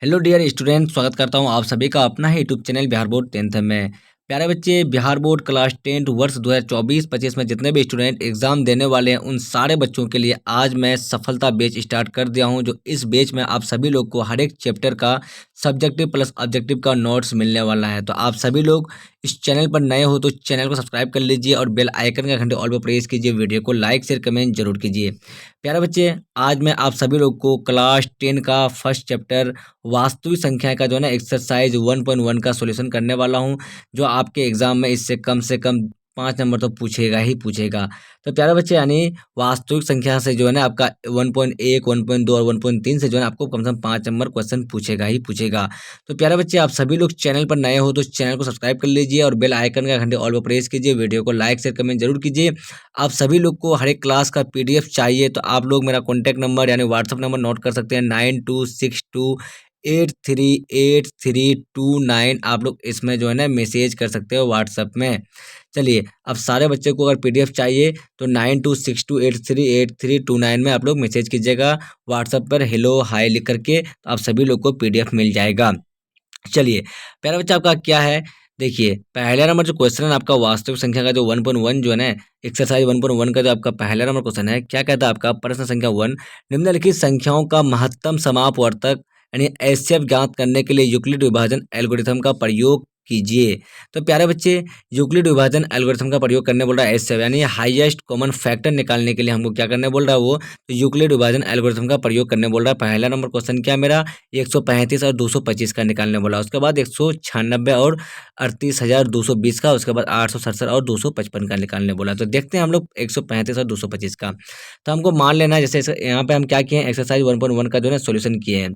Hello dear student, स्वागत करता हूं आप सभी का अपना ही YouTube channel Bihar board 10th में। प्यारे बच्चे, बिहार बोर्ड क्लास 10 वर्ष 2024-25 में जितने भी स्टूडेंट एग्जाम देने वाले हैं उन सारे बच्चों के लिए आज मैं सफलता बैच स्टार्ट कर दिया हूं। जो इस बैच में आप सभी लोग को हर एक चैप्टर का सब्जेक्टिव प्लस ऑब्जेक्टिव का नोट्स मिलने वाला है। तो आप सभी लोग इस चैनल पर नए हो तो चैनल को सब्सक्राइब कर लीजिए और बेल आइकन का घंटे ऑल पर प्रेस कीजिए। वीडियो को लाइक शेयर कमेंट जरूर कीजिए। प्यारे बच्चे, आज मैं आप सभी लोग को क्लास 10 का फर्स्ट चैप्टर वास्तविक संख्याएं का जो है ना एक्सरसाइज 1.1 का सॉल्यूशन करने वाला हूं, जो आपके एग्जाम में इससे कम से कम 5 नंबर तो पूछेगा ही पूछेगा। तो प्यारे बच्चे, यानी वास्तविक संख्या से जो है ना आपका 1.1, 1.2 और 1.3 से जो है ना आपको कम से कम 5 नंबर क्वेश्चन पूछेगा ही पूछेगा। तो प्यारे बच्चे, आप सभी लोग चैनल पर नए हो तो चैनल को सब्सक्राइब कर लीजिए और बेल आइकन का घंटे ऑल पर प्रेस कीजिए। वीडियो को लाइक शेयर कमेंट जरूर कीजिए। आप सभी लोग को हर एक क्लास का पीडीएफ चाहिए तो आप लोग मेरा कॉन्टैक्ट नंबर यानी व्हाट्सअप नंबर नोट कर सकते हैं 9262838329। आप लोग इसमें जो है ना मैसेज कर सकते हो व्हाट्सएप में। चलिए, अब सारे बच्चे को अगर पीडीएफ चाहिए तो 9262838329 में आप लोग मैसेज कीजिएगा व्हाट्सएप पर हेलो हाय लिख करके, तो आप सभी लोग को पीडीएफ मिल जाएगा। चलिए, प्यारा बच्चा, आपका क्या है, देखिए पहला नंबर जो क्वेश्चन है आपका वास्तविक संख्या का जो 1.1 जो है ना एक्सरसाइज 1.1 का जो आपका पहला नंबर क्वेश्चन है, क्या कहता है आपका प्रश्न संख्या 1, निम्नलिखित संख्याओं का महत्तम समापवर्तक यानी एचसीएफ ज्ञात करने के लिए यूक्लिड विभाजन एल्गोरिथम का प्रयोग कीजिए। तो प्यारे बच्चे, यूक्लिड विभाजन एल्गोरिथम का प्रयोग करने बोल रहा है एचसीएफ यानी हाईएस्ट कॉमन फैक्टर निकालने के लिए हमको क्या करने बोल रहा है वो, तो यूक्लिड विभाजन एल्गोरिथम का प्रयोग करने बोल रहा है। पहला नंबर क्वेश्चन क्या मेरा 135 और 225 का निकालने बोला। उसके बाद 196 और 38,220 का, उसके बाद 867 और 255 का निकालने बोला। तो देखते हैं हम लोग 135 और 225 का। तो हमको मान लेना है, जैसे यहाँ पे हम क्या किए हैं, एक्सरसाइज 1.1 का जो है सोल्यूशन किए हैं।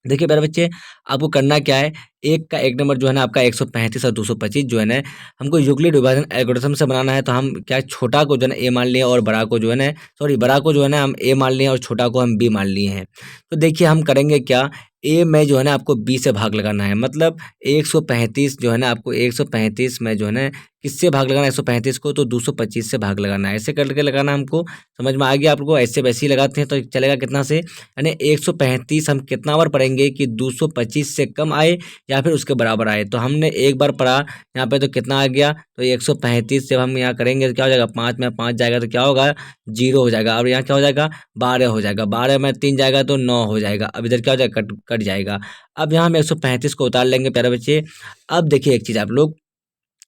देखिए प्यारे बच्चे, आपको करना क्या है, एक का एक नंबर जो है ना आपका 135 और 225 जो है ना हमको यूक्लिड विभाजन एल्गोरिथम से बनाना है। तो हम क्या छोटा को जो है ना ए मान लिए और बड़ा को जो है ना, सॉरी, बड़ा को जो है ना हम ए मान लिए और छोटा को हम बी मान लिए हैं। तो देखिए हम करेंगे क्या, ए में जो है ना आपको बी से भाग लगाना है। मतलब 135 जो है ना आपको 135 में जो है ना किससे भाग लगाना है, 135 को तो 225 से भाग लगाना है। ऐसे करके लगाना हमको, समझ में आ गया आपको। ऐसे वैसे ही लगाते हैं तो चलेगा कितना से, यानी 135 हम कितना बार पढ़ेंगे कि 225 से कम आए या फिर उसके बराबर आए। तो हमने एक बार पढ़ा यहाँ पे तो कितना आ गया, तो 135 जब हम यहाँ करेंगे तो क्या हो जाएगा, 5 में 5 जाएगा तो क्या होगा, 0 हो जाएगा। और यहाँ क्या हो जाएगा, 12 हो जाएगा। 12 में 3 जाएगा तो 9 हो जाएगा। अब इधर क्या हो जाएगा, कट कट जाएगा। अब यहाँ हम 135 को उतार लेंगे प्यारे बच्चे। अब देखिए एक चीज़ आप लोग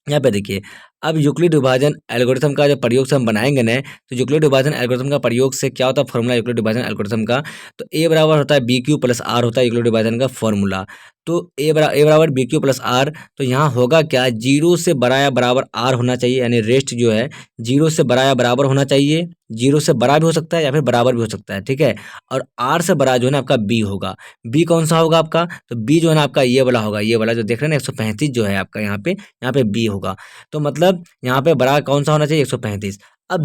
यहाँ पे देखिए, अब यूक्लिड विभाजन एल्गोरिथम का जो प्रयोग से हम बनाएंगे ना, तो यूक्लिड विभाजन एल्गोरिथम का प्रयोग से क्या होता है फॉर्मूला यूक्लिड विभाजन एल्गोरिथम का, तो ए बराबर होता है बी क्यू प्लस आर होता है यूक्लिड विभाजन का फॉर्मूला। तो ए बराबर बी क्यू प्लस आर, तो यहाँ होगा क्या, 0 से बड़ा या बराबर आर होना चाहिए, यानी रेस्ट जो है 0 से बड़ा या बराबर होना चाहिए। 0 से बड़ा भी हो सकता है या फिर बराबर भी हो सकता है, ठीक है। और आर से बड़ा जो है ना आपका बी होगा। बी कौन सा होगा आपका, तो बी जो है ना आपका ये वाला होगा, ये वाला जो देख रहे हैं ना 135 जो है आपका यहाँ पे बी होगा। तो मतलब यहाँ पे बड़ा कौन सा होना चाहिए, 135। अब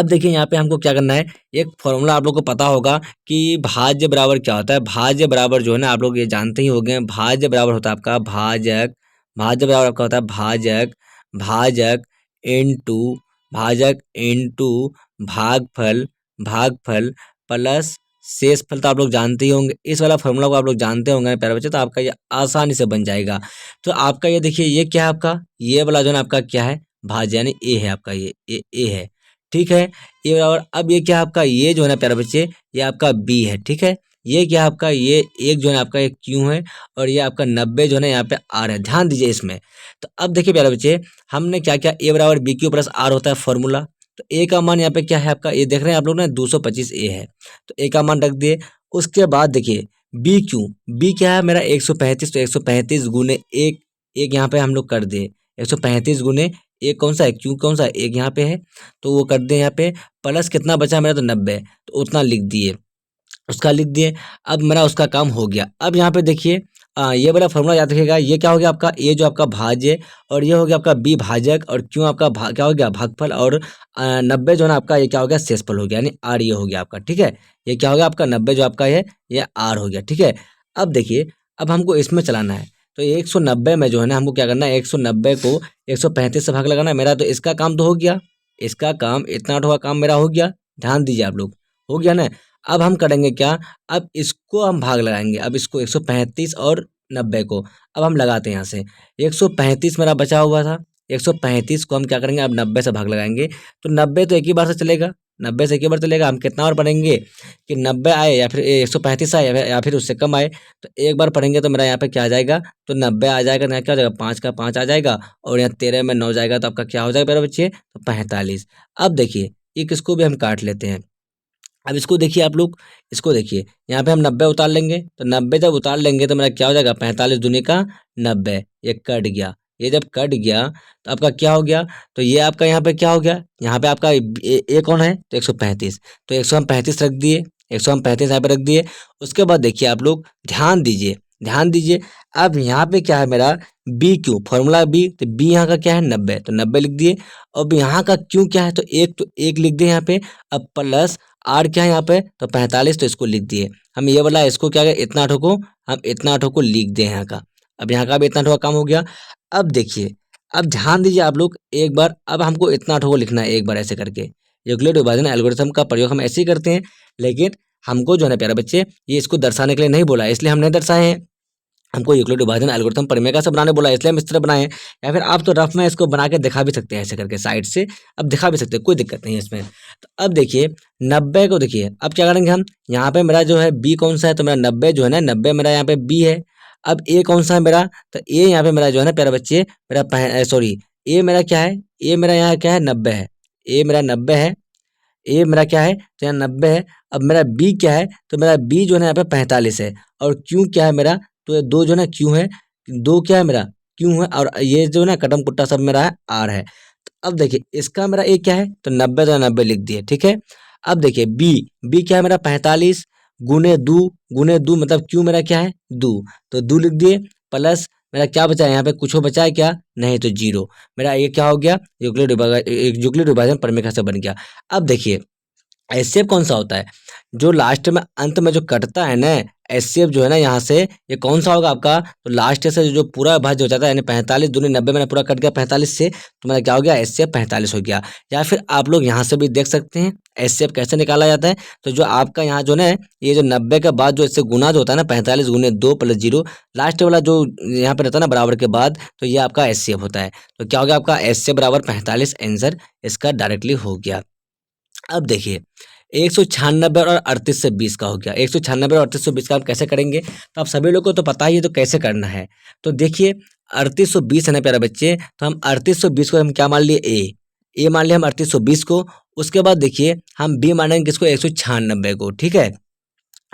देखिए यहाँ पे हमको क्या करना है, एक फॉर्मूला आप लोग को पता होगा कि भाज्य बराबर क्या होता है। भाज्य बराबर जो है ना आप लोग ये जानते ही होंगे, भाज्य बराबर होता है आपका भाजक। भाज्य बराबर आपका होता है भाजक, भाजक इनटू भाजक इनटू भागफल, भागफल प्लस शेषफल। तो आप लोग जानते ही होंगे, इस वाला फॉर्मूला को आप लोग जानते होंगे ना प्यारे बच्चे, तो आपका ये आसानी से बन जाएगा। तो आपका ये देखिए, ये क्या है आपका, ये वाला जो है ना आपका क्या है, भाज्य यानी ए है आपका, ये ए है, ठीक है। ये बराबर, अब ये क्या है आपका, ये जो है ना प्यारे बच्चे ये आपका बी है, ठीक है। ये क्या है आपका, ये एक जो है ना आपका एक क्यू है और ये आपका 90 जो है ना यहाँ पे आर है, ध्यान दीजिए इसमें। तो अब देखिए प्यारे बच्चे, हमने क्या क्या, ए बराबर बी क्यू प्लस आर होता है फॉर्मूला। तो ए का मान यहाँ पे क्या है आपका, ये देख रहे हैं आप लोग ना 225 ए है, तो ए का मान रख दिए। उसके बाद देखिए बी क्यू, बी क्या है मेरा 135, तो 135 गुने एक, एक यहाँ पे हम लोग कर दिए 135 गुने एक, कौन सा है क्यू, कौन सा है एक यहाँ पे है, तो वो कर दें यहाँ पे। प्लस कितना बचा मेरा, तो 90, तो उतना लिख दिए, उसका लिख दिए। अब मेरा उसका काम हो गया। अब यहाँ पे देखिए ये वाला फॉर्मूला याद रखिएगा, ये क्या हो गया आपका, ये जो आपका भाज्य और ये हो गया आपका बी भाजक और क्यों आपका क्या हो गया भागफल, और 90 जो है ना आपका ये क्या हो गया शेषफल हो गया, यानी आर ये हो गया आपका, ठीक है। ये क्या हो गया आपका 90 जो आपका है ये आर हो गया, ठीक है। अब देखिए, अब हमको इसमें चलाना है, तो 190 में जो है ना हमको क्या करना है, 190 को 135 से भाग लगाना है मेरा। तो इसका काम तो हो गया, इसका काम इतना ठोका काम मेरा हो गया, ध्यान दीजिए आप लोग, हो गया ना। अब हम करेंगे क्या, अब इसको हम भाग लगाएंगे, अब इसको 135 और 90 को अब हम लगाते हैं यहाँ से। 135 मेरा बचा हुआ था, 135 को हम क्या करेंगे, अब 90 से भाग लगाएंगे, तो 90 तो एक ही बार से चलेगा, 90 से एक ही बार चलेगा। हम कितना और पढ़ेंगे कि 90 आए या फिर 135 आए या फिर उससे कम आए, तो एक बार पढ़ेंगे तो मेरा यहाँ पे क्या आ जाएगा, तो 90 आ जाएगा, तो यहाँ क्या हो जाएगा, 5 का 5 आ जाएगा, और यहाँ 13 में 9 जाएगा, तो आपका क्या हो जाएगा मेरे बच्चे, तो 45। अब देखिए एक इसको भी हम काट लेते हैं। अब इसको देखिए आप लोग, इसको देखिए यहाँ पे हम 90 उतार लेंगे, तो 90 जब उतार लेंगे तो मेरा क्या हो जाएगा, 45 दूनी का 90, ये कट गया। ये जब कट गया तो आपका क्या हो गया, तो ये आपका यहाँ पे क्या हो गया, यहाँ पे आपका ए कौन है, तो 135, तो 135 रख दिए, 135 यहाँ पे रख दिए। उसके बाद देखिए आप लोग ध्यान दीजिए, ध्यान दीजिए। अब यहाँ पे क्या है मेरा, बी क्यू फॉर्मूला बी, तो बी यहाँ का क्या है 90, तो 90 लिख दिए। अब यहाँ का क्यू क्या है, तो एक लिख दिए यहाँ पे। अब प्लस आर क्या है यहाँ पे, तो 45, तो इसको लिख दिए। हम ये वाला इसको क्या है, इतना ठोको, हम इतना ठोको लिख दें यहाँ का। अब यहाँ का भी इतना ठोका काम हो गया। अब देखिए, अब ध्यान दीजिए आप लोग एक बार, अब हमको इतना ठोको लिखना है एक बार ऐसे करके। यूक्लिड विभाजन एल्गोरिथम का प्रयोग हम ऐसे ही करते हैं, लेकिन हमको जो है ना प्यारे बच्चे, ये इसको दर्शाने के लिए नहीं बोला, इसलिए हमने दर्शाए हैं। हमको यूक्लिड विभाजन एल्गोरिथम परिमेय से बनाने बोला, इसलिए हम इस तरह बनाए हैं। या फिर आप तो रफ में इसको बना के दिखा भी सकते हैं ऐसे करके साइड से, अब दिखा भी सकते हैं, कोई दिक्कत नहीं है इसमें। तो अब देखिए 90 को देखिए, अब क्या करेंगे हम, यहाँ पे मेरा जो है बी कौन सा है, तो मेरा 90 जो है ना, 90 मेरा यहाँ पे बी है। अब ए कौन सा है मेरा, तो ए यहाँ पे मेरा जो है ना प्यारे बच्चे, मेरा सॉरी, ए मेरा क्या है, ए मेरा यहाँ क्या है 90 है, ए मेरा 90 है, ए मेरा क्या है, तो यहाँ 90 है। अब मेरा बी क्या है, तो मेरा बी जो है ना यहाँ पे 45 है, और क्यू क्या है मेरा, तो ये दो जो है ना क्यू है, दो क्या है मेरा क्यू है, और ये जो है ना कटम कुट्टा सब मेरा है आर है। तो अब देखिए इसका मेरा ए क्या है, तो 90, तो 90 लिख दिए, ठीक है। अब देखिए बी, बी क्या है मेरा 45 गुने दू मतलब क्यू मेरा क्या है दू, तो दू लिख दिए। प्लस मेरा क्या बचा है यहाँ पे, कुछ बचा है क्या, नहीं, तो जीरो। मेरा ये क्या हो गया, यूक्लिड विभाजन परिमेय से बन गया। अब देखिए एचसीएफ कौन सा होता है, जो लास्ट में अंत में जो कटता है ना, एचसीएफ जो है ना यहाँ से, ये कौन सा होगा आपका, तो लास्ट से जो पूरा भाज्य हो जाता है, यानी 45 दूनी 90 में पूरा कट गया 45 से, तो मेरा क्या हो गया, एचसीएफ 45 हो गया। या फिर आप लोग यहाँ से भी देख सकते हैं एचसीएफ कैसे निकाला जाता है। तो जो आपका यहाँ जो ना, ये जो 90 के बाद जो इससे गुना जो होता है ना, 45 गुने 2 प्लस 0, लास्ट वाला जो यहाँ पे रहता है ना बराबर के बाद, तो ये आपका एचसीएफ होता है। तो क्या हो गया आपका एचसीएफ बराबर 45, आंसर इसका डायरेक्टली हो गया। अब देखिए 196 और 38 से 20 का हो गया, 196 और 38 का हम कैसे करेंगे, तो आप सभी लोग को तो पता ही है तो कैसे करना है। तो देखिए 3820 है ना प्यारे बच्चे, तो हम 3820 को हम क्या मान लिए, ए मान लिया हम 3820 को। उसके बाद देखिए हम बी मानेंगे किसको, 196 को, ठीक है। अब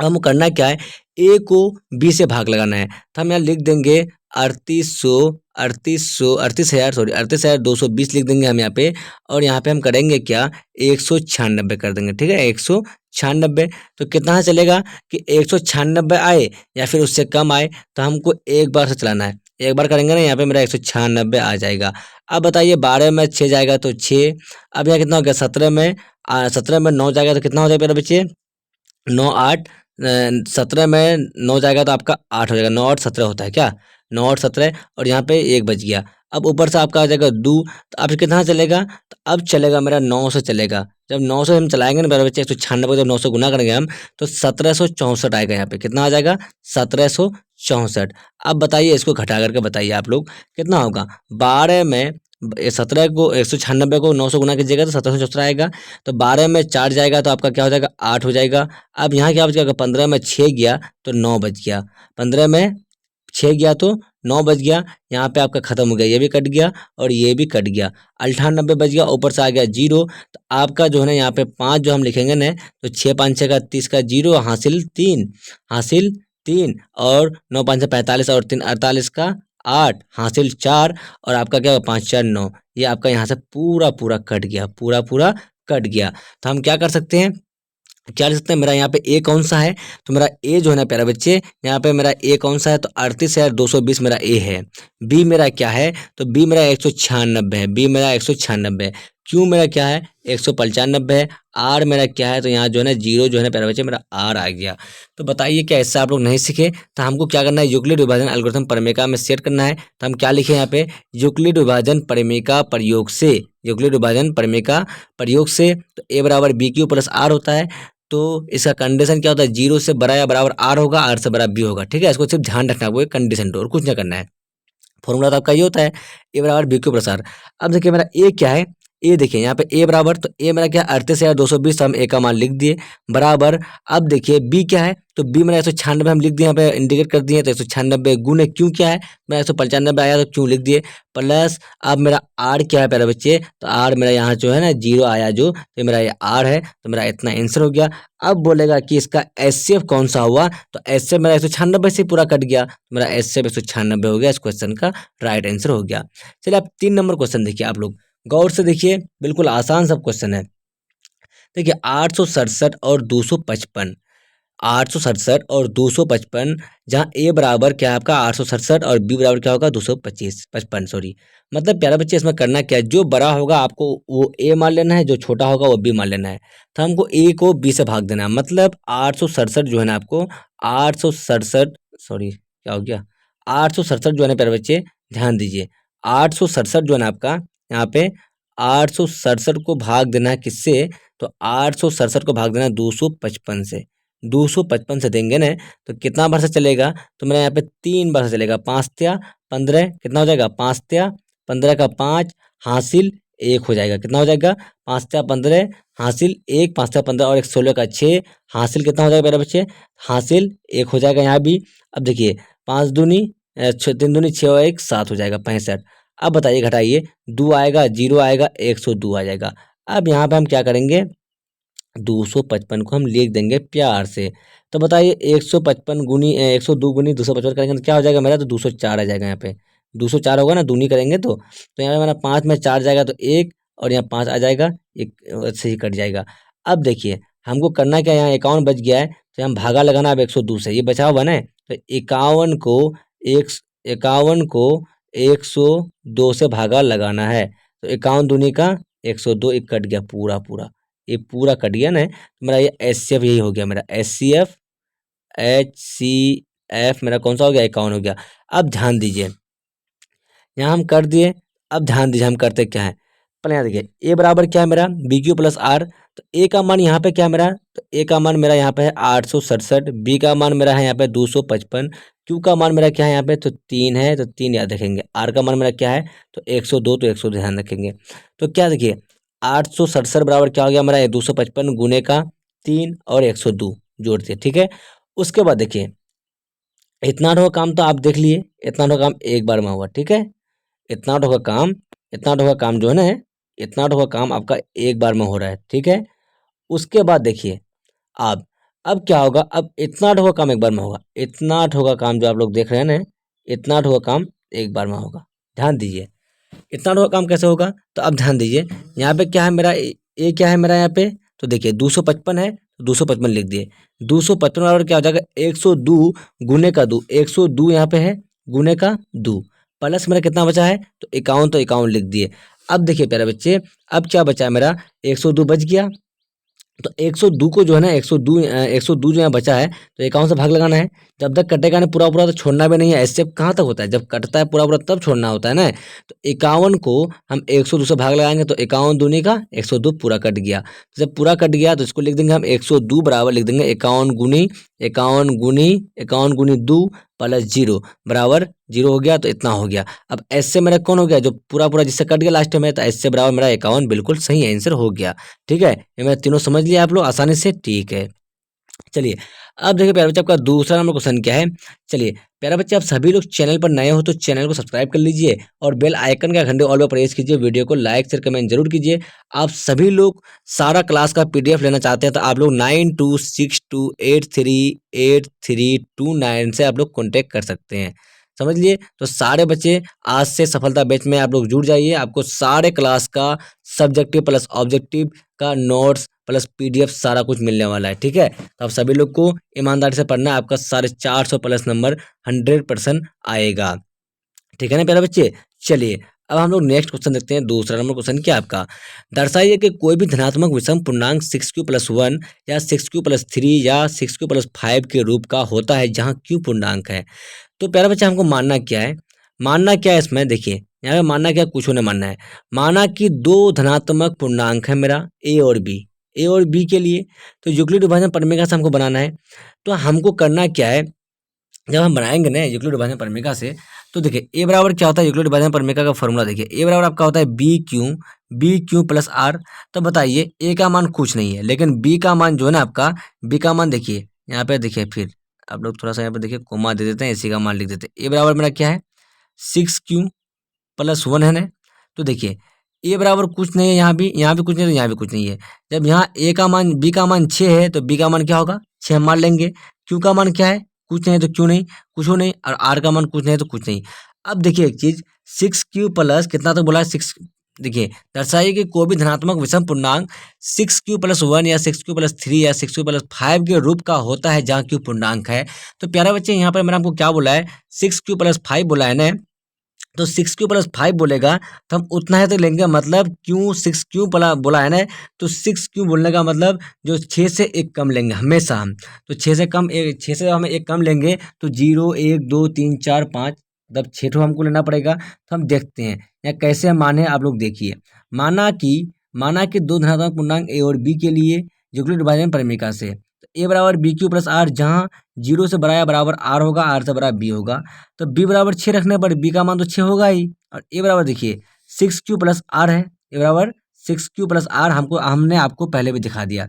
हमको करना क्या है, ए को बी से भाग लगाना है, तो हम यहाँ लिख देंगे 38,220 लिख देंगे हम यहाँ पे। और यहाँ पे हम करेंगे क्या, 196 कर देंगे, ठीक है, 196। तो कितना चलेगा कि 196 आए या फिर उससे कम आए, तो हमको एक बार से चलाना है, एक बार करेंगे ना, यहाँ पे मेरा 196 आ जाएगा। अब बताइए 12 में 6 जाएगा तो 6, अब यहाँ कितना हो गया, 17 में 9 जाएगा तो कितना हो जाएगा मेरे बच्चे, 9 8, 17 में 9 जाएगा तो आपका 8 हो जाएगा, 9 8 17 होता है क्या, 9 8 17, और यहाँ पे 1 बच गया। अब ऊपर से आपका आ जाएगा 2, तो अब कितना चलेगा, तो अब चलेगा मेरा 9 से चलेगा। जब 9 से हम चलाएंगे ना मेरे बच्चे, 196 जब 9 से गुना करेंगे हम, तो 1764 आएगा, यहाँ पे कितना आ जाएगा, 1764। अब बताइए इसको घटा करके बताइए आप लोग कितना होगा, 12 में 17 को 196 को 9 से गुना कीजिएगा तो 1764 आएगा। तो 12 में 4 जाएगा तो आपका क्या हो जाएगा, 8 हो जाएगा। अब यहाँ क्या बच गया, 15 में 6 गया तो 9 बच गया, 15 में 6 गया तो 9 बच गया। यहाँ पे आपका खत्म हो गया, ये भी कट गया और ये भी कट गया, 98 बच गया, ऊपर से आ गया 0। तो आपका जो है ना यहाँ पे 5 जो हम लिखेंगे ना, तो 6 5 6 का 30 का 0 हासिल 3, हासिल 3, और 9 5 45 और 3 48 का 8 हासिल 4, और आपका क्या होगा 5 4 9, ये आपका यहाँ से पूरा पूरा कट गया, पूरा पूरा कट गया। तो हम क्या कर सकते हैं, क्या लिख सकते हैं, मेरा यहाँ पे ए कौन सा है, तो मेरा ए जो है ना प्यारे बच्चे, यहाँ पे मेरा ए कौन सा है, तो 38,220 मेरा ए है। बी मेरा क्या है, तो बी मेरा 196 है, बी मेरा 196 है। क्यू मेरा क्या है, 195 है। आर मेरा क्या है, तो यहाँ जो है ना 0 जो है ना प्यारे बच्चे मेरा आर आ गया। तो बताइए क्या इससे आप लोग नहीं सीखे, तो हमको क्या करना है, यूक्लिड विभाजन एल्गोरिथम परिमेय में सेट करना है। तो हम क्या लिखे यहाँ पे, यूक्लिड विभाजन परिमेय का प्रयोग से, यूक्लिड विभाजन परिमेय का प्रयोग से, तो ए बराबर बी क्यू प्लस आर होता है। तो इसका कंडीशन क्या होता है, 0 से बड़ा या बराबर आर होगा, आर से बड़ा बी होगा। ठीक है, इसको सिर्फ ध्यान रखना, वो कंडीशन तो और कुछ नहीं करना है। फॉर्मूला तो आपका ये होता है ए बराबर बी क्यू प्लस आर। अब देखिए मेरा ए क्या है, ए देखिए यहाँ पे ए बराबर, तो ए मेरा क्या है 38 या 220, हम ए का मान लिख दिए बराबर। अब देखिए बी क्या है, तो बी मेरा 196 हम लिख दिए, यहाँ पे इंडिकेट कर दिए, तो 196 गुने क्यू क्या है, मेरा 195 आया तो क्यू लिख दिए प्लस। अब मेरा आर क्या है प्यारे बच्चे, तो आर मेरा यहाँ जो है ना 0 आया जो, तो मेरा ये आर है, तो मेरा इतना आंसर हो गया। अब बोलेगा कि इसका एचसीएफ कौन सा हुआ, तो एचसीएफ मेरा 196 से पूरा कट गया, तो मेरा एचसीएफ 196 हो गया, इस क्वेश्चन का राइट आंसर हो गया। चलिए आप 3 नंबर क्वेश्चन देखिए, आप लोग गौर से देखिए, बिल्कुल आसान सब क्वेश्चन है। देखिए 867 और 255, 867 और 255, जहाँ ए बराबर क्या है आपका 867 और बी बराबर क्या होगा 225 55 सॉरी। मतलब प्यारे बच्चे इसमें करना क्या है, जो बड़ा होगा आपको वो ए मान लेना है, जो छोटा होगा वो बी मान लेना है। तो हमको ए को बी से भाग देना है, मतलब 867 जो है ना आपको 867 सॉरी क्या हो गया 867 जो है ना प्यारे बच्चे ध्यान दीजिए, 867 जो है ना आपका यहाँ पे 867 को भाग देना है किससे, तो 867 को भाग देना है 255 से। 255 से देंगे ना तो कितना बार से चलेगा, तो मेरा यहाँ पे 3 बार से चलेगा, 5 तिया 15 कितना हो जाएगा 5 तिया 15 का 5 हासिल 1 हो जाएगा, कितना हो जाएगा 5 तिया 15 हासिल 1, 5 तिया 15 और 1 16 का 6 हासिल कितना हो जाएगा मेरे बच्चे, हासिल 1 हो जाएगा यहाँ भी। अब देखिए 5 दूनी 3 दूनी 6 और 1 7 हो जाएगा 65। अब बताइए घटाइए, 2 आएगा 0 आएगा 102 आ जाएगा। अब यहाँ पे हम क्या करेंगे 255 को हम लिख देंगे प्यार से। तो बताइए 155 गुनी 102 गुनी 255 करेंगे तो क्या हो जाएगा मेरा, तो 204 आ जाएगा यहाँ पे। 204 होगा ना, दूनी करेंगे तो यहाँ पे मेरा 5 में 4 जाएगा तो 1 और यहाँ 5 आ जाएगा, एक से ही कट जाएगा। अब देखिए हमको करना क्या है, यहाँ 51 बच गया है तो हम भागा लगाना अब 102 से, ये बचा हुआ ना, तो 51 को एक 51 को 102 से भागा लगाना है। तो 51 दूनी का 102, एक कट गया पूरा पूरा, ये पूरा कट गया ना, तो मेरा ये एच सी एफ यही हो गया, मेरा एच सी एफ मेरा कौन सा हो गया 51 हो गया। अब ध्यान दीजिए यहाँ हम कर दिए, अब ध्यान दीजिए हम करते क्या है, पहले यहाँ देखिए ए बराबर क्या है मेरा बी क्यू प्लस आर, तो ए का मान यहाँ पे क्या है मेरा, तो ए का मान मेरा यहाँ पे है 867, बी का मान मेरा है यहाँ पे 255, क्यू का मान मेरा क्या है यहाँ पे तो 3 है, तो 3 याद रखेंगे, आर का मान मेरा क्या है तो 102, तो 102 ध्यान रखेंगे। तो क्या देखिए 867 बराबर क्या हो गया मेरा 255 गुने का 3 और 102 जोड़ दिए, ठीक है। उसके बाद देखिए इतना ठोका काम तो आप देख लिए, इतना ठोका काम एक बार में हुआ, ठीक है। इतना ठोका काम, इतना ठोका काम जो है ना, इतना ठोका काम आपका एक बार में हो रहा है, ठीक है। उसके बाद देखिए आप अब क्या होगा, अब इतना ठोका काम एक बार में होगा, इतना ठोका काम जो आप लोग देख रहे हैं ना, इतना ठोका काम एक बार में होगा। ध्यान दीजिए इतना ठोका काम कैसे होगा, तो अब ध्यान दीजिए यहाँ पे क्या है मेरा ए क्या है मेरा यहाँ पे, तो देखिए 255 है तो 255 लिख दिए, 255 बराबर क्या हो जाएगा 102 गुने का 2, 102 यहाँ पे है गुने का 2 प्लस मेरा कितना बचा है तो 51, तो 51 लिख दिए। अब देखिए प्यारे बच्चे अब क्या बचा है मेरा 102 बच गया, तो 102 को जो है ना 102 जो यहाँ बचा है तो 51 से भाग लगाना है। जब तक कटेगा ना पूरा पूरा तो छोड़ना भी नहीं है, ऐसे कहाँ तक होता है, जब कटता है पूरा पूरा तब छोड़ना होता है ना। तो 51 को हम 102 से भाग लगाएंगे तो 51 दूनी का 102 पूरा कट गया, तो जब पूरा कट गया तो इसको लिख देंगे हम 102 बराबर लिख देंगे 51 गुनी 2 प्लस 0 बराबर 0 हो गया, तो इतना हो गया। अब ऐसे मेरा कौन हो गया जो पूरा पूरा जिससे कट गया लास्ट में, तो ऐसे बराबर मेरा 51 बिल्कुल सही आंसर हो गया, ठीक है। ये मैं तीनों समझ लिया आप लोग आसानी से, ठीक है। चलिए अब देखिए प्यारे बच्चे आपका दूसरा नंबर क्वेश्चन क्या है। चलिए प्यारे बच्चे आप सभी लोग चैनल पर नए हो तो चैनल को सब्सक्राइब कर लीजिए और बेल आइकन का घंटे ऑल पर प्रेस कीजिए, वीडियो को लाइक शेयर कमेंट जरूर कीजिए। आप सभी लोग सारा क्लास का पीडीएफ लेना चाहते हैं तो आप लोग 9262838329 से आप लोग कॉन्टेक्ट कर सकते हैं, समझ लिए। तो सारे बच्चे आज से सफलता बैच में आप लोग जुड़ जाइए, आपको सारे क्लास का सब्जेक्टिव प्लस ऑब्जेक्टिव का नोट्स प्लस पीडीएफ सारा कुछ मिलने वाला है, ठीक है। तो आप सभी लोग को ईमानदारी से पढ़ना है, आपका 450 प्लस नंबर 100% आएगा, ठीक है ना प्यारे बच्चे। चलिए अब हम लोग नेक्स्ट क्वेश्चन देखते हैं। दूसरा नंबर क्वेश्चन क्या आपका, दर्शाइए कि कोई भी धनात्मक विषम पूर्णांक 6q+1 या 6q+3 या 6q+5 के रूप का होता है जहाँ q पूर्णांक है। तो प्यारा बच्चा हमको मानना क्या है, मानना क्या है इसमें देखिए यहाँ पे मानना क्या, कुछ नहीं मानना है। माना कि दो धनात्मक पूर्णांक है मेरा ए और बी, ए और बी के लिए। तो यूक्लिड विभाजन प्रमेय से हमको बनाना है। तो हमको करना क्या है, जब हम बनाएंगे ना यूक्लिड विभाजन प्रमेय से, तो देखिए ए बराबर क्या होता है, यूक्लिड विभाजन प्रमेय का फॉर्मूला देखिए, ए बराबर आपका होता है बी क्यू प्लस आर। तो बताइए ए का मान कुछ नहीं है, लेकिन बी का मान जो है ना आपका, बी का मान देखिए यहाँ पे, देखिए फिर आप लोग थोड़ा सा यहाँ पे देखिए कोमा दे देते हैं, इसी का मान लिख देते हैं। ए बराबर मेरा क्या है 6q+1 है ना। तो देखिए ए बराबर कुछ नहीं है, यहाँ भी कुछ नहीं है, तो यहाँ भी कुछ नहीं है। जब यहाँ ए का मान, बी का मान 6 है, तो बी का मान क्या होगा 6 मान लेंगे। क्यू का मान क्या है, कुछ नहीं है, तो क्यों नहीं, कुछ हो नहीं। और आर का मान कुछ नहीं है, तो कुछ नहीं। अब देखिए एक चीज, 6q प्लस कितना तो बोला है 6, देखिए दर्शाइए कि कोई भी धनात्मक विषम पूर्णांक 6q+1 या 6q+3 या 6q+5 के रूप का होता है जहाँ q पूर्णांक है। तो प्यारे बच्चे यहाँ पर मैंने आपको क्या बोला है, 6q+5 बोला है ना। तो 6q+5 बोलेगा तो हम उतना है तो लेंगे, मतलब क्यों 6q बोला है ना, तो 6q बोलने का मतलब जो 6 से एक कम लेंगे हमेशा हम। तो 6 से कम, 6 से हम एक कम लेंगे, तो 0 1 2 3 4 5, मतलब 6 ठो हमको लेना पड़ेगा। तो हम देखते हैं या कैसे माने, आप लोग देखिए। माना कि दो धनात्मक पूर्णांक ए और बी के लिए यूक्लिड विभाजन प्रमेय से, ए बराबर बी क्यू प्लस आर, जहाँ 0 से बड़ा या बराबर आर होगा, आर से बड़ा बी होगा। तो बी बराबर 6 रखने पर बी का मान तो 6 होगा ही। और ए बराबर देखिए 6q+r है, ए बराबर 6q+r हमने आपको पहले भी दिखा दिया।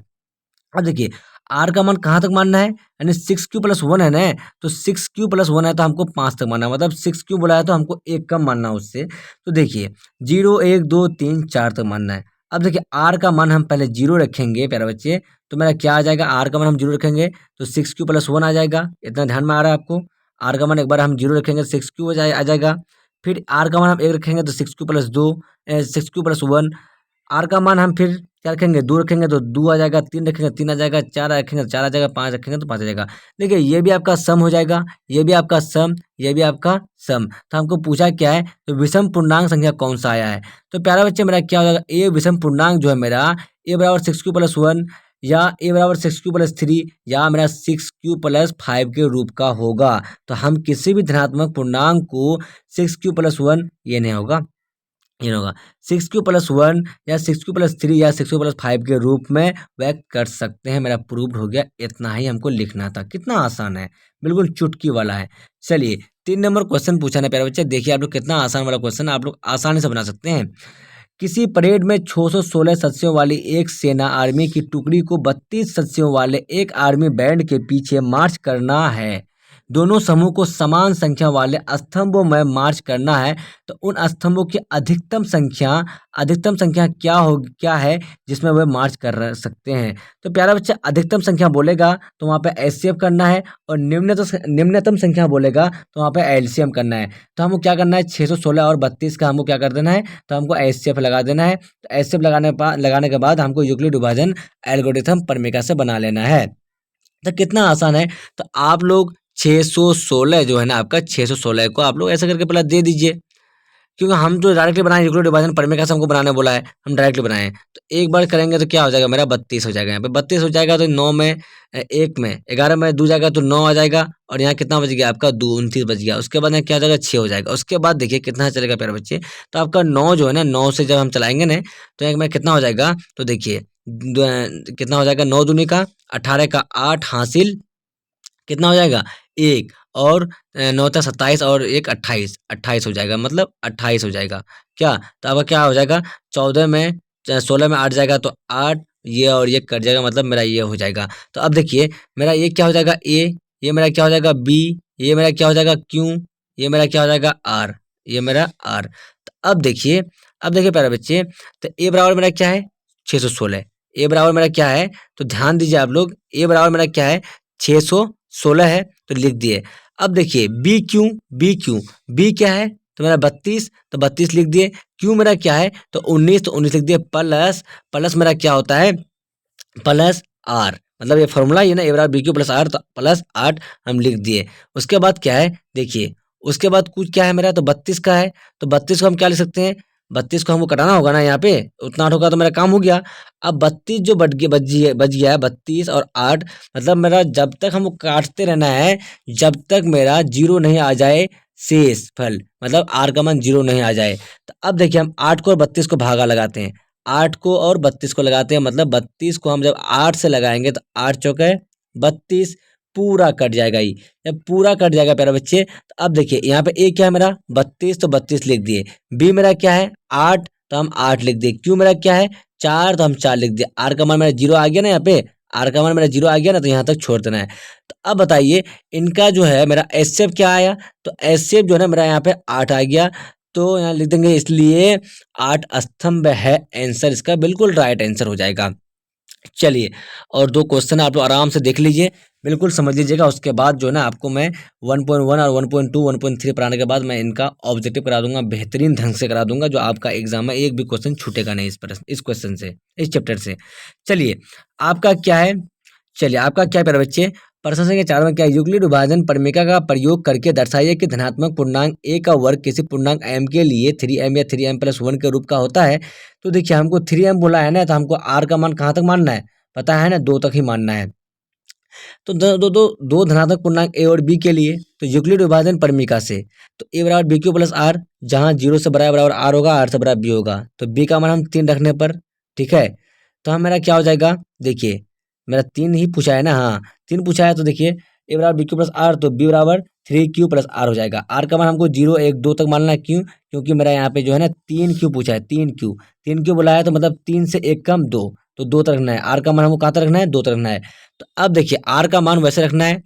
अब देखिए आर का मान कहाँ तक मानना है, यानी 6q+1 है ना, तो 6q+1 है तो हमको 5 तक मानना है, मतलब 6q बोला है तो हमको एक कम मानना है उससे। तो देखिए 0 1 2 3 4 तक मानना है। अब देखिए आर का मान हम पहले 0 रखेंगे प्यारे बच्चे, तो मेरा क्या आ जाएगा, आर का मान हम 0 रखेंगे तो 6q+1 आ जाएगा। इतना ध्यान में आ रहा है आपको, आर का मान एक बार हम 0 रखेंगे तो 6q आ जाएगा। फिर आर का मान हम 1 रखेंगे तो 6q+2, 6q+1। आर का मान हम फिर क्या रखेंगे, 2 रखेंगे तो 2 आ जाएगा, 3 रखेंगे 3 आ जाएगा, 4 रखेंगे तो 4 आ जाएगा, 5 रखेंगे तो 5 आ जाएगा। देखिए ये भी आपका सम हो जाएगा, ये भी आपका सम, ये भी आपका सम। तो हमको पूछा क्या है, तो विषम पूर्णांक संख्या कौन सा आया है। तो प्यारा बच्चे मेरा क्या हो जाएगा, ए विषम पूर्णांक जो है मेरा, ए बराबर 6q+1 या ए बराबर 6q+3 या मेरा 6q+5 के रूप का होगा। तो हम किसी भी धनात्मक पूर्णांक को 6q+1, ये नहीं होगा, ये होगा 6q+1 या 6q+3 या 6q+5 के रूप में व्यक्त कर सकते हैं। मेरा प्रूव्ड हो गया, इतना ही हमको लिखना था। कितना आसान है, बिल्कुल चुटकी वाला है। चलिए 3 नंबर क्वेश्चन पूछा ना प्यारे बच्चे, देखिए आप लोग कितना आसान वाला क्वेश्चन आप लोग आसानी से बना सकते हैं। किसी परेड में 616 सदस्यों वाली एक सेना आर्मी की टुकड़ी को 32 सदस्यों वाले एक आर्मी बैंड के पीछे मार्च करना है। दोनों समूह को समान संख्या वाले स्तंभों में मार्च करना है। तो उन स्तंभों की अधिकतम संख्या क्या है जिसमें वे मार्च कर सकते हैं। तो प्यारा बच्चा अधिकतम संख्या बोलेगा तो वहाँ पे एचसीएफ करना है, और निम्नतम संख्या बोलेगा तो वहाँ पे एलसीएम करना है। तो हमको क्या करना है, 616 और 32 का हमको क्या कर देना है, तो हमको एचसीएफ लगा देना है। तो एचसीएफ लगाने के बाद हमको यूक्लिड विभाजन एल्गोरिथम प्रमेय से बना लेना है। तो कितना आसान है। तो आप लोग 616 जो है ना आपका, 616 को आप लोग ऐसा करके पहले दे दीजिए, क्योंकि हम जो डायरेक्टली बनाए यूक्लिड विभाजन प्रमेय से हमको बनाने बोला है, हम डायरेक्टली बनाए। तो एक बार करेंगे तो क्या हो जाएगा, मेरा 32 हो जाएगा। यहाँ पे 32 हो जाएगा तो 9 में 1 में 11 में 2 जाएगा तो 9 आ जाएगा, और यहाँ कितना बच गया आपका 2 29 बच गया। उसके बाद यहाँ क्या हो जाएगा 6 हो जाएगा। उसके बाद देखिए कितना चलेगा प्यारे बच्चे, तो आपका 9 जो है ना, 9 से जब हम चलाएंगे ना, तो एक में कितना हो जाएगा, तो देखिए कितना हो जाएगा, 9 दूनी का 18 का 8 हासिल, कितना हो जाएगा 1, और 9 था 27 और 1 28, 28 हो जाएगा, मतलब 28 हो जाएगा। क्या, तो अब क्या हो जाएगा, 14 में 16 में 8 जाएगा तो 8, ये और ये कट जाएगा, मतलब मेरा ये हो जाएगा। तो अब देखिए मेरा ये क्या हो जाएगा ए, ये मेरा क्या हो जाएगा बी, ये मेरा क्या हो जाएगा क्यू, ये मेरा क्या हो जाएगा आर, ये मेरा आर। तो अब देखिए प्यारे बच्चे, तो ए बराबर मेरा क्या है 616, ए बराबर मेरा क्या है, तो ध्यान दीजिए आप लोग, ए बराबर मेरा क्या है 616 है, तो लिख दिए। अब देखिए बी क्या है, तो मेरा 32, तो 32 लिख दिए। क्यू मेरा क्या है, तो 19, तो 19 लिख दिए, प्लस मेरा क्या होता है, प्लस आर, मतलब ये फॉर्मूला ये ना, ए बराबर बी क्यू प्लस आर, तो प्लस 8 हम लिख दिए। उसके बाद क्या है, देखिए उसके बाद कुछ क्या है मेरा, तो 32 का है, तो 32 को हम क्या लिख सकते हैं, 32 को हमको कटाना होगा ना, यहाँ पे उतना 8 होगा तो मेरा काम हो गया। अब 32 जो बच गया है 32 और 8, मतलब मेरा जब तक हमको काटते रहना है, जब तक मेरा 0 नहीं आ जाए शेष फल, मतलब आर का मान 0 नहीं आ जाए। तो अब देखिए हम 8 को और 32 को भागा लगाते हैं, 8 को और 32 को लगाते हैं, मतलब 32 को हम जब 8 से लगाएंगे तो 8 चौके 32, पूरा कट जाएगा। ये जब पूरा कट जाएगा प्यारे बच्चे, तो अब देखिए यहाँ पे ए क्या है मेरा 32, तो 32 लिख दिए। बी मेरा क्या है 8, तो हम 8 लिख दिए। क्यू मेरा क्या है 4, तो हम 4 लिख दिए। आर का मान मेरा 0 आ गया ना, यहाँ पे आर का मान मेरा 0 आ गया ना, तो यहाँ तक छोड़ देना है। तो अब बताइए इनका जो है मेरा एस शेप क्या आया, तो एस शेप जो है ना मेरा यहाँ पे 8 आ गया। तो यहाँ लिख देंगे, इसलिए 8 स्तंभ है आंसर, इसका बिल्कुल राइट आंसर हो जाएगा। चलिए, और 2 क्वेश्चन आप लोग आराम से देख लीजिए, बिल्कुल समझ लीजिएगा। उसके बाद जो है ना आपको मैं 1.1 और 1.2 1.3 पढ़ाने के बाद मैं इनका ऑब्जेक्टिव करा दूंगा, बेहतरीन ढंग से करा दूंगा, जो आपका एग्जाम में एक भी क्वेश्चन छूटेगा नहीं इस क्वेश्चन से, इस चैप्टर से। चलिए आपका क्या है, चलिए आपका क्या है प्यारे बच्चे, प्रश्न संख्या 4 में क्या है, यूक्लिड विभाजन प्रमेय का प्रयोग करके दर्शाइए कि धनात्मक पूर्णांक a का वर्ग किसी पूर्णांक m के लिए 3m या 3m+1 के रूप का होता है। तो देखिए हमको 3m बोला है ना, तो हमको r का मान कहाँ तक मानना है पता है ना, 2 तक ही मानना है। तो दो धनात्मक पूर्णांक a और b के लिए, तो यूक्लिड विभाजन प्रमेय से, तो a बराबर बी क्यू प्लस आर, जहाँ 0 से बराबर r होगा, r से बराबर b होगा, तो b का मान हम 3 रखने पर, ठीक है, तो हम मेरा क्या हो जाएगा, देखिए मेरा 3 ही पूछा है ना, हाँ 3 पूछा है, तो देखिए a बराबर बी क्यू प्लस आर, तो b बराबर 3q प्लस आर हो जाएगा। r का मान हमको 0 1 2 तक मानना है, क्यों, क्योंकि मेरा यहाँ पे जो है ना 3q पूछा है, 3q बोला है, तो मतलब 3 से 1 कम 2, तो 2 तक रखना है। r का मान हमको कहाँ तक रखना है, 2 तक रखना है। तो अब देखिए r का मान वैसे रखना है,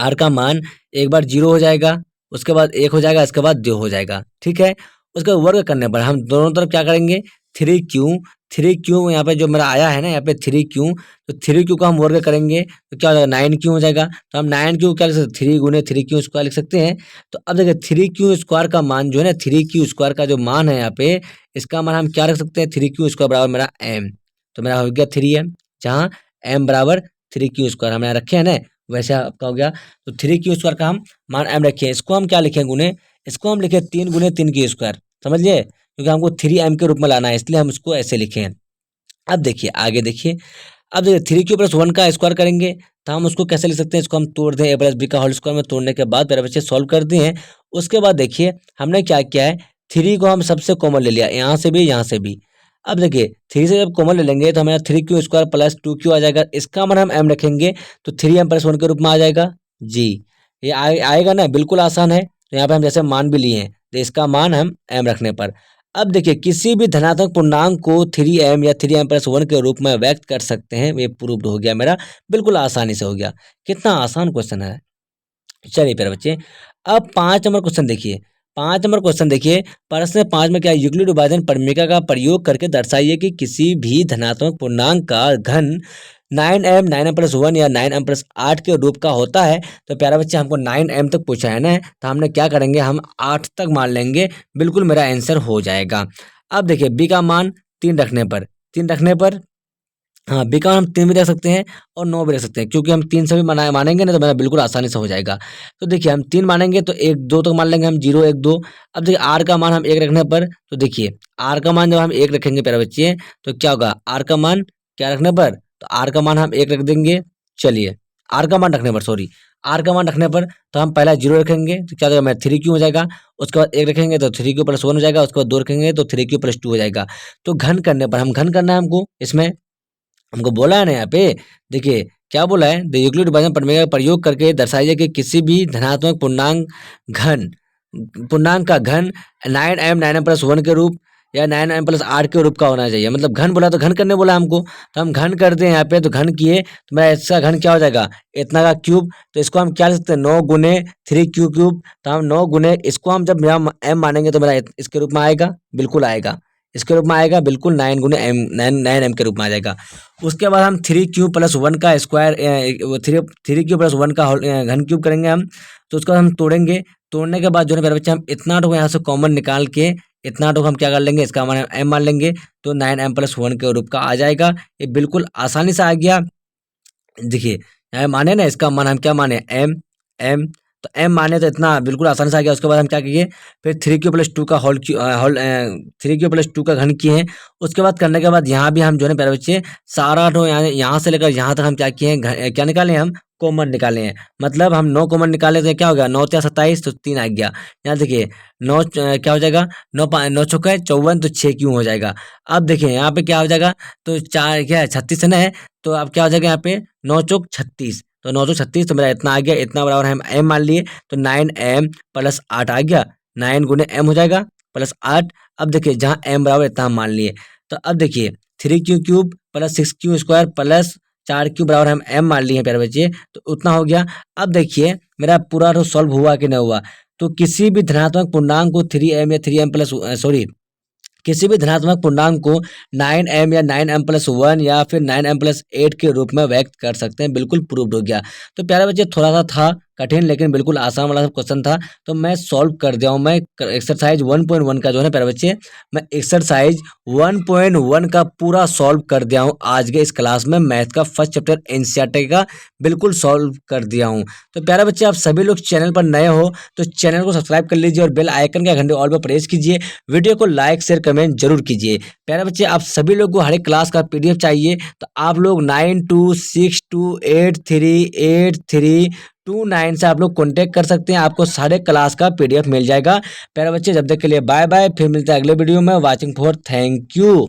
r का मान एक बार 0 हो जाएगा, उसके बाद 1 हो जाएगा, इसके बाद 2 हो जाएगा, ठीक है। उसके बाद वर्ग करने पर हम दोनों तरफ क्या करेंगे, 3q यहाँ पे जो मेरा आया है ना, यहाँ पे 3q, तो 3q का हम वर्ग करेंगे तो क्या हो जाएगा 9q हो जाएगा। तो हम 9q क्या लिख सकते हैं, 3 गुने 3q स्क्वायर लिख सकते हैं। तो अब देखिए 3q स्क्वायर का मान जो है ना, 3q स्क्वायर का जो मान है यहाँ पे, इसका मान हम क्या रख सकते हैं, 3q स्क्वायर बराबर मेरा m, तो मेरा हो गया 3m, जहाँ m बराबर 3q स्क्वायर हमने रखे हैं ना, वैसे आपका हो गया। तो 3q स्क्वायर का हम मान m रखे हैं, इसको हम क्या लिखें गुने, इसको हम लिखे 3 गुने 3q स्क्वायर, समझ लिए, क्योंकि हमको 3m के रूप में लाना है, इसलिए हम इसको ऐसे लिखे हैं। अब देखिए आगे देखिए, अब देखिए 3q+1 का स्क्वायर करेंगे, तो हम उसको कैसे लिख सकते हैं, इसको हम तोड़ दें, a प्लस बी का होल स्क्वायर में तोड़ने के बाद मेरे बच्चे सॉल्व कर दिए हैं। उसके बाद देखिए हमने क्या किया है, 3 को हम सबसे कॉमन ले लिया, यहाँ से भी यहाँ से भी। अब देखिए 3 से जब कॉमन ले लेंगे तो हमारा 3q स्क्वायर प्लस 2q आ जाएगा, इसका मान हम m रखेंगे तो 3m+1 के रूप में आ जाएगा जी। ये आएगा ना, बिल्कुल आसान है। तो यहाँ पे हम जैसे मान भी लिए हैं, तो इसका मान हम m रखने पर, अब देखिए किसी भी धनात्मक पूर्णांक को 3m या 3m+1 के रूप में व्यक्त कर सकते हैं, ये प्रूव्ड हो गया मेरा, बिल्कुल आसानी से हो गया। कितना आसान क्वेश्चन है। चलिए प्यारे बच्चे, अब 5 नंबर क्वेश्चन देखिए, 5 नंबर क्वेश्चन देखिए, प्रश्न 5 में क्या है, यूक्लिड विभाजन प्रमेय का प्रयोग करके दर्शाइए कि किसी भी धनात्मक पूर्णांक का घन 9m 9m+1 या 9m+8 के रूप का होता है। तो प्यारा बच्चे हमको 9m तक पूछा है ना, तो हमने क्या करेंगे, हम 8 तक मान लेंगे, बिल्कुल मेरा आंसर हो जाएगा। अब देखिए बी का मान 3 रखने पर, 3 रखने पर, हाँ बी का मान हम 3 भी रख सकते हैं और 9 भी रख सकते हैं, क्योंकि हम 3 से भी मानेंगे ना, तो मेरा बिल्कुल आसानी से हो जाएगा। तो देखिए हम 3 मानेंगे तो 1 2 तक मान लेंगे हम, 0 1 2। अब देखिए आर का मान हम 1 रखने पर, तो देखिए आर का मान जब हम 1 रखेंगे प्यारे बच्चे, तो क्या होगा, आर का मान क्या रखने पर, तो आर का मान हम 1 रख देंगे। चलिए आर का मान रखने पर, सॉरी आर का मान रखने पर, तो हम पहला 0 रखेंगे तो क्या हो जाएगा, मेरा 3q हो जाएगा। उसके बाद 1 रखेंगे तो 3q+1 हो जाएगा, उसके बाद 2 रखेंगे तो 3q+2 हो जाएगा। तो घन करने पर, हम घन करना है हमको, इसमें हमको बोला है ना यहाँ पे, देखिए क्या बोला है, द यूक्लिड विभाजन प्रमेय का प्रयोग करके दर्शाइए कि किसी भी धनात्मक पूर्णांक का घन 9m 9m+1 के रूप या 9m+8 के रूप का होना चाहिए। मतलब घन बोला तो घन करने बोला हमको, तो हम घन कर दें यहाँ पे, तो घन किए तो मेरा इसका घन क्या हो जाएगा, इतना का क्यूब। तो इसको हम क्या लिख सकते हैं, 9 गुने 3q क्यूब। तो हम 9 गुने इसको हम जब मेरा m मानेंगे तो मेरा इसके रूप में आएगा, बिल्कुल आएगा, इसके रूप में आएगा, बिल्कुल 9 गुने m 9m के रूप में आ जाएगा। उसके बाद हम 3q+1 का स्क्वायर, 3q+1 का घन क्यूब करेंगे हम। तो उसको हम तोड़ेंगे, तोड़ने के बाद जो है मेरे बच्चे हम इतना टुकड़ा यहाँ से कॉमन निकाल के, इतना टुकड़ा हम क्या कर लेंगे, इसका मान m मान लेंगे, तो 9m+1 के रूप का आ जाएगा। ये बिल्कुल आसानी से आ गया। देखिए यहाँ माने ना, इसका मान हम क्या माने, m तो m माने तो इतना बिल्कुल आसानी से आ गया। उसके बाद हम क्या किए, फिर 3q+2 का होल 3q+2 का घन किए हैं। उसके बाद करने के बाद यहाँ भी हम जो है ना प्यारे बच्चे सारा नो यहाँ से लेकर यहाँ तक हम क्या किए हैं, क्या निकाले हम, कॉमन निकाले हैं। मतलब हम 9 कॉमन निकाले तो क्या हो गया, 9 या 27 तो 3 आ गया। यहाँ देखिए 9 क्या हो जाएगा, 9 चौका है 54 तो 6 क्यों हो जाएगा। अब देखिए यहाँ पे क्या हो जाएगा, तो 4 क्या है 36 है ना है, तो अब क्या हो जाएगा यहाँ पे 9 चौक 36, तो 9 चौक 36 तो मेरा इतना आ गया, इतना बराबर हम m मान लिए, तो 9m + 8 आ गया, 9 गुने m हो जाएगा प्लस 8। अब देखिए जहाँ m बराबर इतना हम मान लिए, तो अब देखिए 3q³ + 6q² + 4q बराबर हम m मान लिए हैं प्यारे बच्चे, तो उतना हो गया। अब देखिए मेरा पूरा तो सॉल्व हुआ कि नहीं हुआ, तो किसी भी धनात्मक पूर्णांक को 3m या 3m प्लस सॉरी किसी भी धनात्मक पूर्णांक को 9m या 9m+1 या फिर 9m+8 के रूप में व्यक्त कर सकते हैं, बिल्कुल प्रूव्ड हो गया। तो प्यारे बच्चे थोड़ा सा था कठिन लेकिन बिल्कुल आसान वाला क्वेश्चन था, तो मैं सॉल्व कर दिया हूँ। मैं एक्सरसाइज 1.1 का जो है ना प्यारे बच्चे, मैं एक्सरसाइज 1.1 का पूरा सॉल्व कर दिया हूँ आज के इस क्लास में। मैथ का फर्स्ट चैप्टर एनसीईआरटी का बिल्कुल सॉल्व कर दिया हूँ। तो प्यारे बच्चे आप सभी लोग चैनल पर नए हो तो चैनल को सब्सक्राइब कर लीजिए और बेल आइकन के घंटे ऑल पर प्रेस कीजिए। वीडियो को लाइक शेयर कमेंट जरूर कीजिए। प्यारे बच्चे आप सभी लोग को हर एक क्लास का पीडीएफ चाहिए तो आप लोग 9262838329 से आप लोग कांटेक्ट कर सकते हैं, आपको सारे क्लास का पीडीएफ मिल जाएगा। प्यारे बच्चे जब तक के लिए बाय बाय, फिर मिलते हैं अगले वीडियो में। Watching for thank you.